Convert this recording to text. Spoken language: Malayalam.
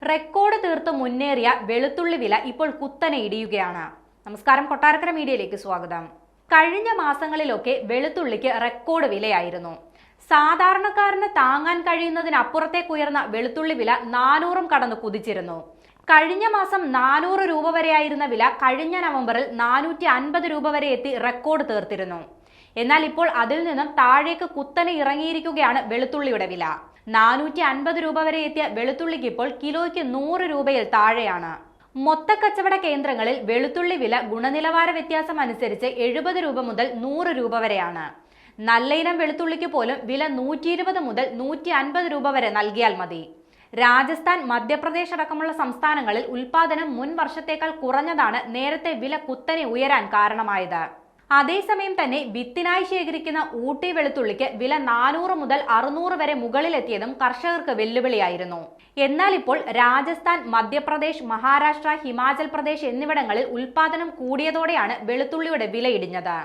റെക്കോർഡ് തീർത്ത് മുന്നേറിയ വെളുത്തുള്ളി വില ഇപ്പോൾ കുത്തനെ ഇടിയുകയാണ്. നമസ്കാരം, കൊട്ടാരക്കര മീഡിയയിലേക്ക് സ്വാഗതം. കഴിഞ്ഞ മാസങ്ങളിലൊക്കെ വെളുത്തുള്ളിക്ക് റെക്കോർഡ് വിലയായിരുന്നു. സാധാരണക്കാരന് താങ്ങാൻ കഴിയുന്നതിനപ്പുറത്തേക്ക് ഉയർന്ന വെളുത്തുള്ളി വില 400 കടന്ന് കുതിച്ചിരുന്നു. കഴിഞ്ഞ മാസം 400 രൂപ വരെയായിരുന്ന വില കഴിഞ്ഞ നവംബറിൽ 450 രൂപ വരെ എത്തി റെക്കോർഡ് തീർത്തിരുന്നു. എന്നാൽ ഇപ്പോൾ അതിൽ നിന്നും താഴേക്ക് കുത്തനെ ഇറങ്ങിയിരിക്കുകയാണ് വെളുത്തുള്ളിയുടെ വില. 450 രൂപ വരെ എത്തിയ വെളുത്തുള്ളിക്ക് ഇപ്പോൾ കിലോയ്ക്ക് 100 രൂപയിൽ താഴെയാണ്. മൊത്തക്കച്ചവട കേന്ദ്രങ്ങളിൽ വെളുത്തുള്ളി വില ഗുണനിലവാര വ്യത്യാസം അനുസരിച്ച് 70 രൂപ മുതൽ 100 രൂപ വരെയാണ്. നല്ല ഇനം വെളുത്തുള്ളിക്ക് പോലും വില 120 മുതൽ 150 രൂപ വരെ നൽകിയാൽ മതി. രാജസ്ഥാൻ, മധ്യപ്രദേശ് അടക്കമുള്ള സംസ്ഥാനങ്ങളിൽ ഉൽപാദനം മുൻ വർഷത്തേക്കാൾ കുറഞ്ഞതാണ് നേരത്തെ വില കുത്തനെ ഉയരാൻ കാരണമായത്. അതേസമയം തന്നെ വിത്തിനായി ശേഖരിക്കുന്ന ഊട്ടി വെളുത്തുള്ളിക്ക് വില 400 മുതൽ 600 വരെ മുകളിലെത്തിയതും കർഷകർക്ക് വെല്ലുവിളിയായിരുന്നു. എന്നാൽ ഇപ്പോൾ രാജസ്ഥാൻ, മധ്യപ്രദേശ്, മഹാരാഷ്ട്ര, ഹിമാചൽ പ്രദേശ് എന്നിവിടങ്ങളിൽ ഉൽപാദനം കൂടിയതോടെയാണ് വെളുത്തുള്ളിയുടെ വില ഇടിഞ്ഞത്.